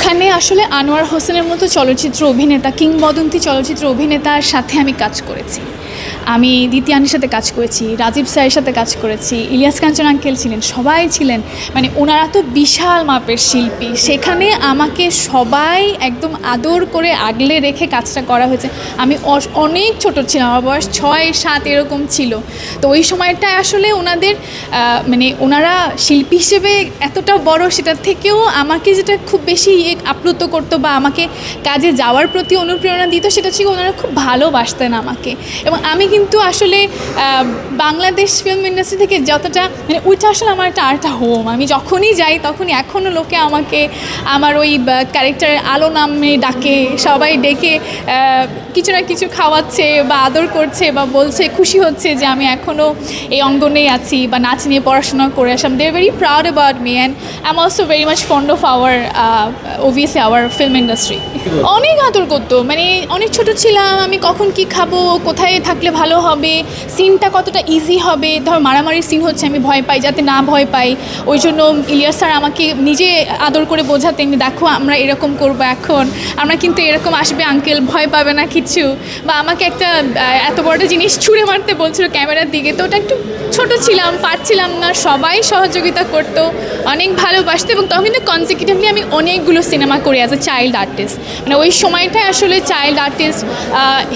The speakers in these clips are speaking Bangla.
ওখানে আসলে আনোয়ার হোসেনের মতো চলচ্চিত্র অভিনেতা, কিংবদন্তি চলচ্চিত্র অভিনেতার সাথে আমি কাজ করেছি। আমি দ্বিতীয়ানের সাথে কাজ করেছি, রাজীব স্যারের সাথে কাজ করেছি, ইলিয়াস কাঞ্চন আঙ্কেল ছিলেন, সবাই ছিলেন। মানে ওনারা তো বিশাল মাপের শিল্পী, সেখানে আমাকে সবাই একদম আদর করে আগলে রেখে কাজটা করা হয়েছে। আমি অনেক ছোট ছিলাম, আমার বয়স 6-7 এরকম ছিল। তো ওই সময়টায় আসলে ওনাদের মানে ওনারা শিল্পী হিসেবে এতটা বড়, সেটার থেকেও আমাকে যেটা খুব বেশি আপ্লুত করতো বা আমাকে কাজে যাওয়ার প্রতি অনুপ্রেরণা দিত, সেটা ছিল ওনারা খুব ভালোবাসতেন আমাকে। এবং আমি কিন্তু আসলে বাংলাদেশ ফিল্ম ইন্ডাস্ট্রি থেকে যতটা মানে ওইটা আসলে আমার একটা হোম। আমি যখনই যাই তখনই এখনও লোকে আমাকে আমার ওই ক্যারেক্টারের আলো নামে ডাকে, সবাই ডেকে কিছু না কিছু খাওয়াচ্ছে বা আদর করছে বা বলছে, খুশি হচ্ছে যে আমি এখনও এই অঙ্গনেই আছি বা নাচ নিয়ে পড়াশোনা করে আসলাম। They are very proud about me and I am also very much fond of obviously our film industry। অনেক আদর করতো, মানে অনেক ছোট ছিলাম, আমি কখন কি খাবো, কোথায় থাকলে ভালো হবে, সিনটা কতটা ইজি হবে। ধর মারামারির সিন হচ্ছে, আমি ভয় পাই, যাতে না ভয় পাই ওই জন্য ইলিয়াস স্যার আমাকে নিজে আদর করে বোঝাতেন, দেখো আমরা এরকম করবো, এখন আমরা কিন্তু এরকম আসবে আঙ্কেল, ভয় পাবে না কিছু। বা আমাকে একটা এত বড় জিনিস ছুঁড়ে মারতে বলছিল ক্যামেরার দিকে, তো ওটা একটু ছোট ছিলাম, পারছিলাম না, সবাই সহযোগিতা করতো, অনেক ভালোবাসতো। এবং তখন কিন্তু কনজিকিউটিভলি আমি অনেকগুলো সিনেমা করি অ্যাজ এ চাইল্ড আর্টিস্ট। মানে ওই সময়টায় আসলে চাইল্ড আর্টিস্ট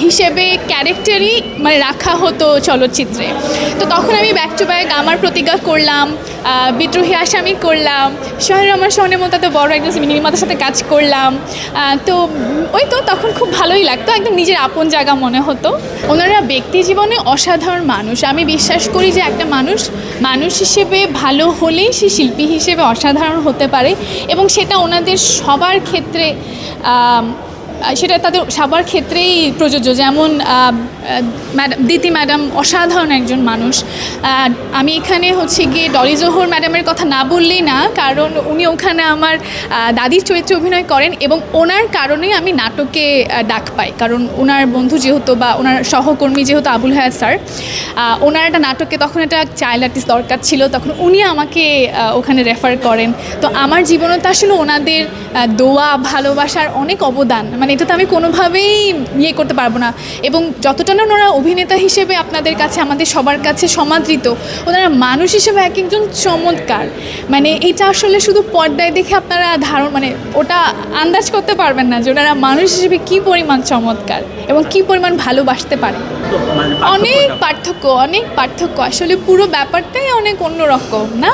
হিসেবে ক্যারেক্টারই মানে রাখা হতো চলচ্চিত্রে। তো তখন আমি ব্যাক টু ব্যাক আমার প্রতিজ্ঞা করলাম, বিদ্রোহী আসামি করলাম, সোহেল রহমান সোহানের মতো এত বড় একজন নির্মাতার সাথে কাজ করলাম। তো ওই তো তখন খুব ভালোই লাগতো, একদম নিজের আপন জায়গা মনে হতো। ওনারা ব্যক্তি জীবনে অসাধারণ মানুষ। আমি বিশ্বাস করি যে একটা মানুষ হিসেবে ভালো হলেই সে শিল্পী হিসেবে অসাধারণ হতে পারে, এবং সেটা ওনাদের সবার ক্ষেত্রে সেটা তাদের সবার ক্ষেত্রেই প্রযোজ্য। যেমন দিতি ম্যাডাম অসাধারণ একজন মানুষ। আমি এখানে হচ্ছে গিয়ে ডলি জোহর ম্যাডামের কথা না বললেই না, কারণ উনি ওখানে আমার দাদির চরিত্রে অভিনয় করেন এবং ওনার কারণেই আমি নাটকে ডাক পাই। কারণ ওনার বন্ধু যেহেতু বা ওনার সহকর্মী যেহেতু আবুল হায়াত স্যার, ওনার একটা নাটকে তখন একটা চাইল্ড আর্টিস্ট দরকার ছিল, তখন উনি আমাকে ওখানে রেফার করেন। তো আমার জীবনে তো আসলে ওনাদের দোয়া ভালোবাসার অনেক অবদান, মানে এটা তো আমি কোনোভাবেই ইয়ে করতে পারবো না। এবং যতটা না ওনারা অভিনেতা হিসেবে আপনাদের কাছে, আমাদের সবার কাছে সমাদৃত, ওনারা মানুষ হিসেবে এক একজন চমৎকার। মানে এটা আসলে শুধু পর্দায় দেখে আপনারা মানে ওটা আন্দাজ করতে পারবেন না যে ওনারা মানুষ হিসেবে কী পরিমাণ চমৎকার এবং কী পরিমাণ ভালোবাসতে পারে। অনেক পার্থক্য আসলে পুরো ব্যাপারটাই অনেক অন্যরকম না,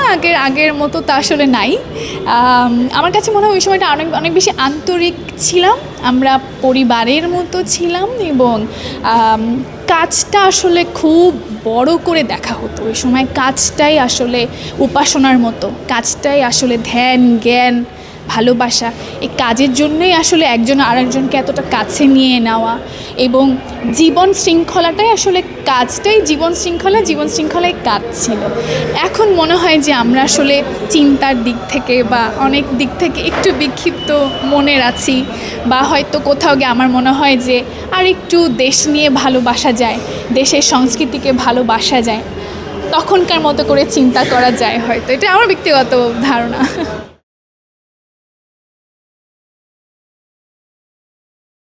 আগের মতো তা আসলে নাই। আমার কাছে মনে হয় ওই সময়টা অনেক বেশি আন্তরিক ছিলাম, আমরা পরিবারের মতো ছিলাম, এবং কাজটা আসলে খুব বড় করে দেখা হতো ওই সময়। কাজটাই আসলে উপাসনার মতো, কাজটাই আসলে ধ্যান জ্ঞান ভালোবাসা। এই কাজের জন্যই আসলে একজন আরেকজনকে এতটা কাছে নিয়ে নেওয়া, এবং জীবন শৃঙ্খলাটাই আসলে কাজটাই জীবন শৃঙ্খলায় কাজ ছিল। এখন মনে হয় যে আমরা আসলে চিন্তার দিক থেকে বা অনেক দিক থেকে একটু বিক্ষিপ্ত মনের আছি, বা হয়তো কোথাও গিয়ে আমার মনে হয় যে আর একটু দেশ নিয়ে ভালোবাসা যায়, দেশের সংস্কৃতিকে ভালোবাসা যায়, তখনকার মতো করে চিন্তা করা যায় হয়তো। এটা আমার ব্যক্তিগত ধারণা।